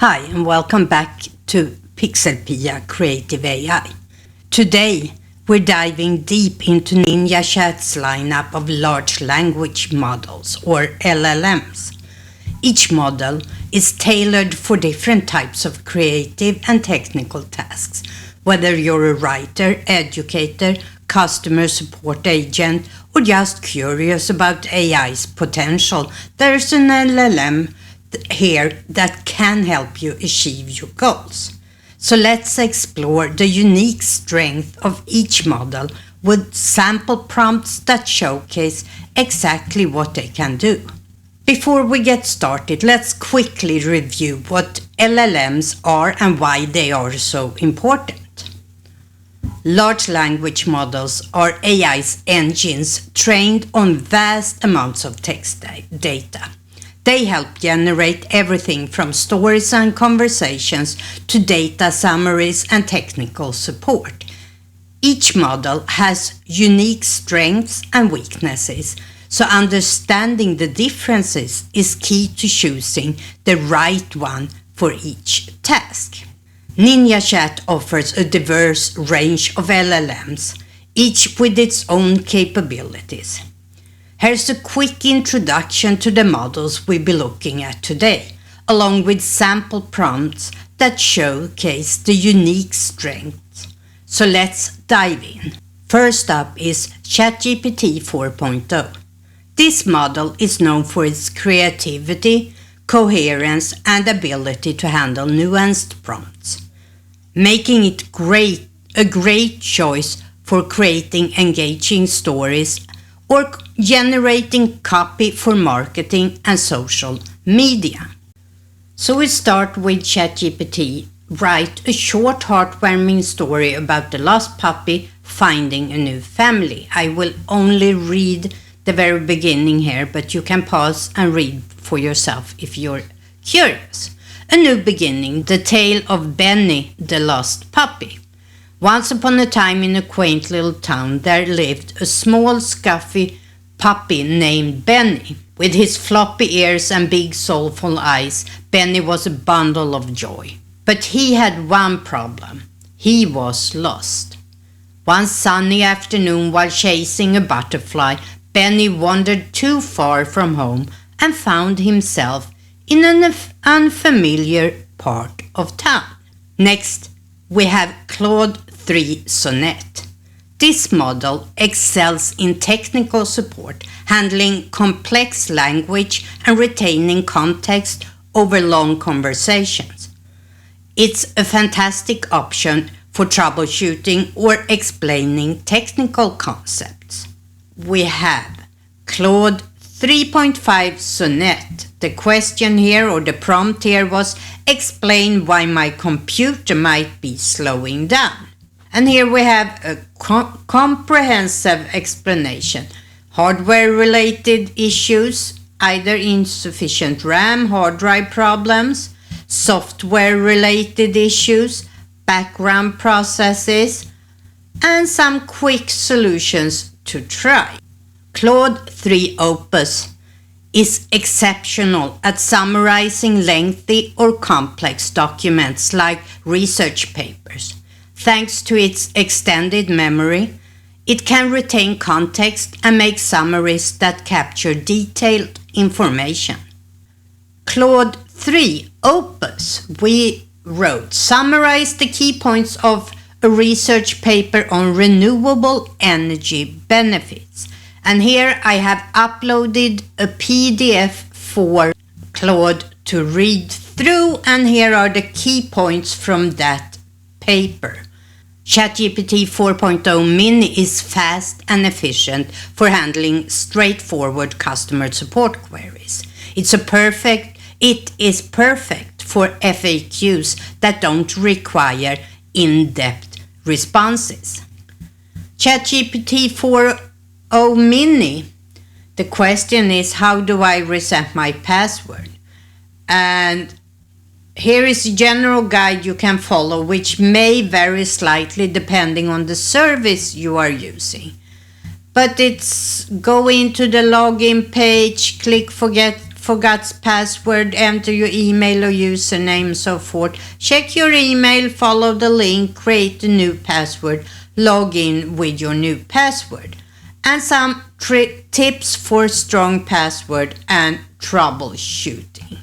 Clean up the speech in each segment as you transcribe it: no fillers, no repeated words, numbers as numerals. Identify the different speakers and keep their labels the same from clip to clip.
Speaker 1: Hi and welcome back to PixelPia Creative AI. Today we're diving deep into NinjaChat's lineup of large language models or LLMs. Each model is tailored for different types of creative and technical tasks. Whether you're a writer, educator, customer support agent, or just curious about AI's potential, there's an LLM here that can help you achieve your goals. So let's explore the unique strength of each model with sample prompts that showcase exactly what they can do. Before we get started, let's quickly review what LLMs are and why they are so important. Large language models are AI's engines trained on vast amounts of text data. They help generate everything from stories and conversations to data summaries and technical support. Each model has unique strengths and weaknesses, so understanding the differences is key to choosing the right one for each task. NinjaChat offers a diverse range of LLMs, each with its own capabilities. Here's a quick introduction to the models we'll be looking at today, along with sample prompts that showcase the unique strengths. So let's dive in. First up is ChatGPT 4.0. This model is known for its creativity, coherence, and ability to handle nuanced prompts, making it a great choice for creating engaging stories or generating copy for marketing and social media. So we start with ChatGPT. Write a short heartwarming story about the lost puppy finding a new family. I will only read the very beginning here, but you can pause and read for yourself if you're curious. A new beginning, the tale of Benny, the lost puppy. Once upon a time in a quaint little town there lived a small scruffy puppy named Benny. With his floppy ears and big soulful eyes, Benny was a bundle of joy. But he had one problem. He was lost. One sunny afternoon while chasing a butterfly, Benny wandered too far from home and found himself in an unfamiliar part of town. Next, we have Claude III Sonnet. This model excels in technical support, handling complex language and retaining context over long conversations. It's a fantastic option for troubleshooting or explaining technical concepts. We have Claude 3.5 Sonnet. The question here or the prompt here was, explain why my computer might be slowing down. And here we have a comprehensive explanation. Hardware-related issues, either insufficient RAM, hard drive problems, software-related issues, background processes, and some quick solutions to try. Claude 3 Opus is exceptional at summarizing lengthy or complex documents like research papers. Thanks to its extended memory, it can retain context and make summaries that capture detailed information. Claude 3 Opus, we wrote, summarize the key points of a research paper on renewable energy benefits. And here I have uploaded a PDF for Claude to read through, and here are the key points from that paper. ChatGPT 4.0 Mini is fast and efficient for handling straightforward customer support queries. It is perfect for FAQs that don't require in-depth responses. ChatGPT 4.0 Mini, the question is, how do I reset my password? And here is a general guide you can follow, which may vary slightly depending on the service you are using. But it's go into the login page, click forget forgot password, enter your email or username, so forth. Check your email, follow the link, create a new password, log in with your new password. And some tips for strong password and troubleshooting.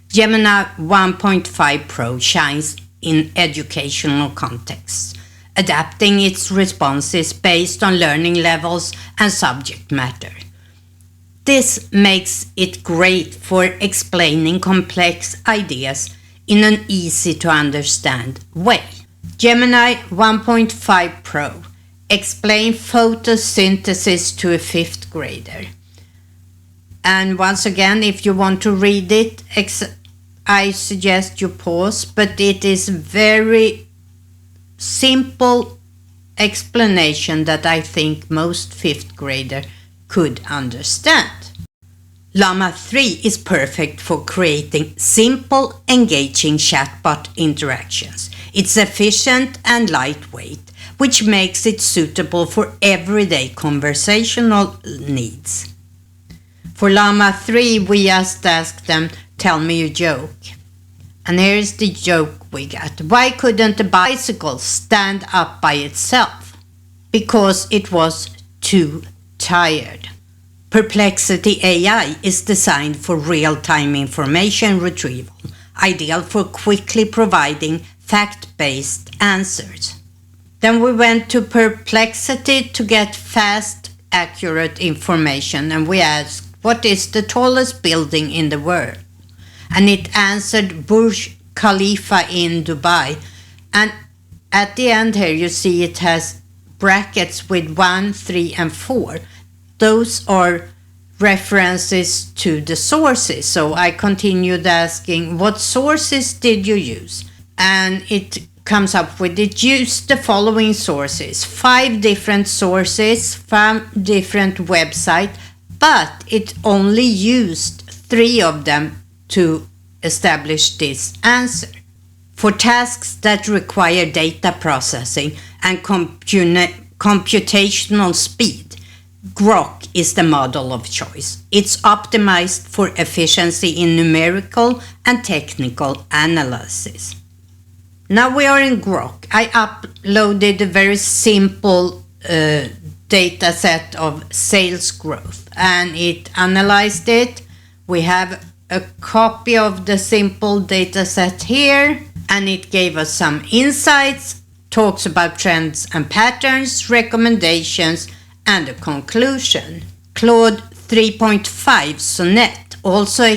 Speaker 1: Gemini 1.5 Pro shines in educational contexts, adapting its responses based on learning levels and subject matter. This makes it great for explaining complex ideas in an easy-to-understand way. Gemini 1.5 Pro explain photosynthesis to a 5th grader. And once again, if you want to read it, I suggest you pause, but it is very simple explanation that I think most 5th grader could understand. Llama 3 is perfect for creating simple, engaging chatbot interactions. It's efficient and lightweight, which makes it suitable for everyday conversational needs. For Llama 3, we just asked them, tell me a joke. And here's the joke we got. Why couldn't a bicycle stand up by itself? Because it was too tired. Perplexity AI is designed for real-time information retrieval, ideal for quickly providing fact-based answers. Then we went to Perplexity to get fast, accurate information, and we asked, what is the tallest building in the world? And it answered Burj Khalifa in Dubai. And at the end here you see it has brackets with 1, 3 and 4. Those are references to the sources. So I continued asking, what sources did you use? And it comes up with, it used the following sources, 5 different sources from different websites, but it only used 3 of them to establish this answer. For tasks that require data processing and computational speed, Grok is the model of choice. It's optimized for efficiency in numerical and technical analysis. Now we are in Grok. I uploaded a very simple data set of sales growth and it analyzed it. We have a copy of the simple data set here and it gave us some insights, talks about trends and patterns, recommendations, and a conclusion. Claude 3.5 Sonnet also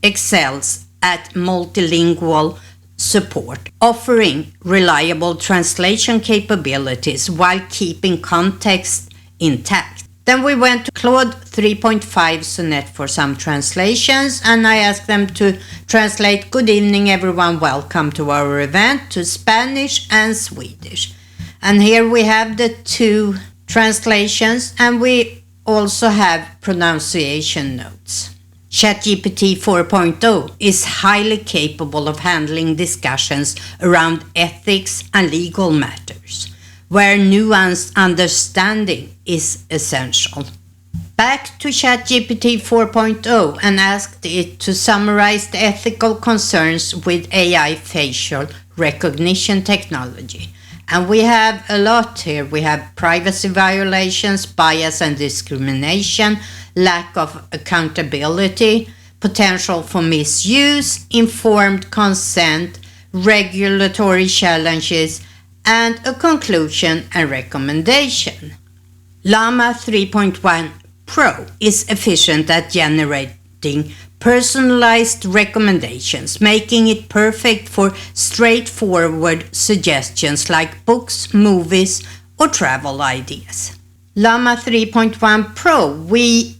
Speaker 1: excels at multilingual support, offering reliable translation capabilities while keeping context intact. Then we went to Claude 3.5 Sonnet for some translations, and I asked them to translate "Good evening everyone, welcome to our event" to Spanish and Swedish. And here we have the 2 translations, and we also have pronunciation notes. ChatGPT 4.0 is highly capable of handling discussions around ethics and legal matters, where nuanced understanding is essential. Back to ChatGPT 4.0 and asked it to summarize the ethical concerns with AI facial recognition technology. And we have a lot here. We have privacy violations, bias and discrimination, lack of accountability, potential for misuse, informed consent, regulatory challenges, and a conclusion and recommendation. Llama 3.1 Pro is efficient at generating personalized recommendations, making it perfect for straightforward suggestions like books, movies, or travel ideas. Llama 3.1 Pro, we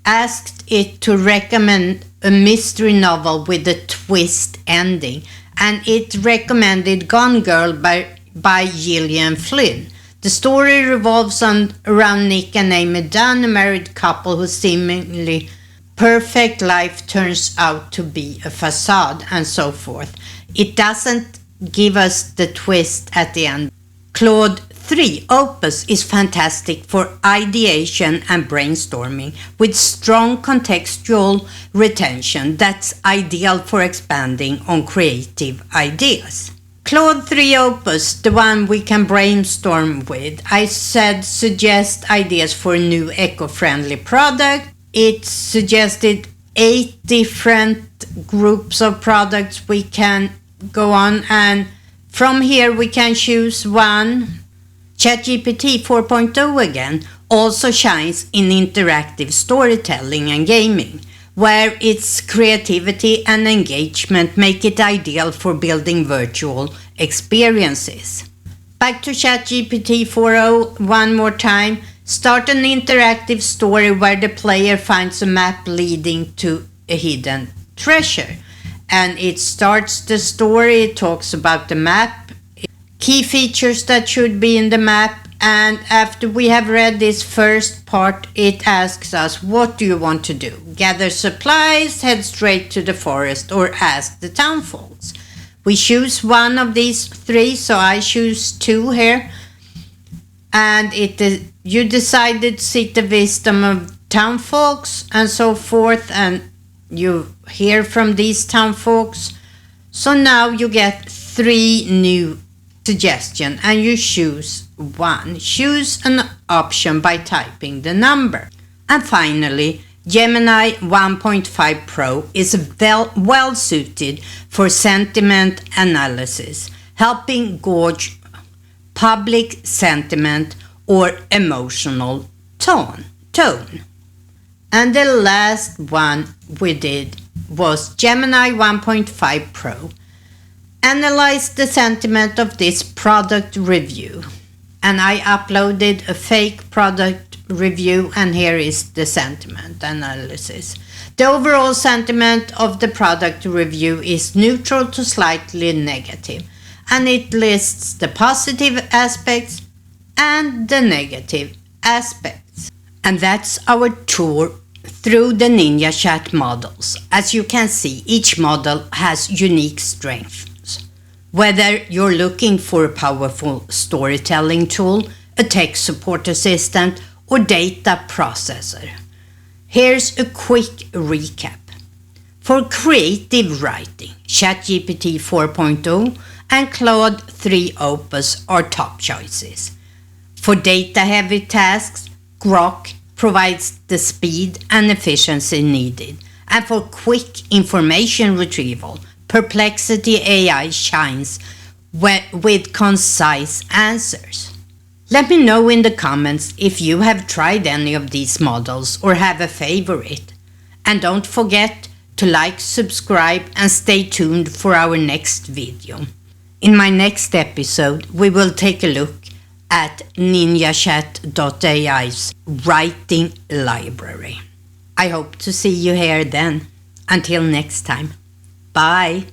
Speaker 1: asked it to recommend a mystery novel with a twist ending, and it recommended Gone Girl by Gillian Flynn. The story revolves around Nick and Amy Dunn, a married couple whose seemingly perfect life turns out to be a facade, and so forth. It doesn't give us the twist at the end. Claude 3 Opus is fantastic for ideation and brainstorming with strong contextual retention that's ideal for expanding on creative ideas. Claude III Opus, the one we can brainstorm with, I said suggest ideas for a new eco-friendly product. It suggested 8 different groups of products we can go on, and from here we can choose one. ChatGPT 4.0 again also shines in interactive storytelling and gaming, where its creativity and engagement make it ideal for building virtual experiences. Back to ChatGPT 4.0 one more time. Start an interactive story where the player finds a map leading to a hidden treasure. And it starts the story, it talks about the map, key features that should be in the map, and after we have read this first part, it asks us, what do you want to do? Gather supplies, head straight to the forest, or ask the townfolks? We choose one of these 3, so I choose 2 here. And you decided to seek the wisdom of townfolks and so forth, and you hear from these townfolks. So now you get 3 new suggestions and you choose one. Choose an option by typing the number. And finally, Gemini 1.5 Pro is well suited for sentiment analysis, helping gauge public sentiment or emotional tone. And the last one we did was Gemini 1.5 Pro. Analyze the sentiment of this product review. And I uploaded a fake product review, and here is the sentiment analysis. The overall sentiment of the product review is neutral to slightly negative, and it lists the positive aspects and the negative aspects. And that's our tour through the NinjaChat models. As you can see, each model has unique strengths. Whether you're looking for a powerful storytelling tool, a tech support assistant, or data processor, here's a quick recap. For creative writing, ChatGPT 4.0 and Claude III Opus are top choices. For data-heavy tasks, Grok provides the speed and efficiency needed. And for quick information retrieval, Perplexity AI shines with concise answers. Let me know in the comments if you have tried any of these models or have a favorite. And don't forget to like, subscribe, and stay tuned for our next video. In my next episode, we will take a look at ninjachat.ai's writing library. I hope to see you here then. Until next time. Bye.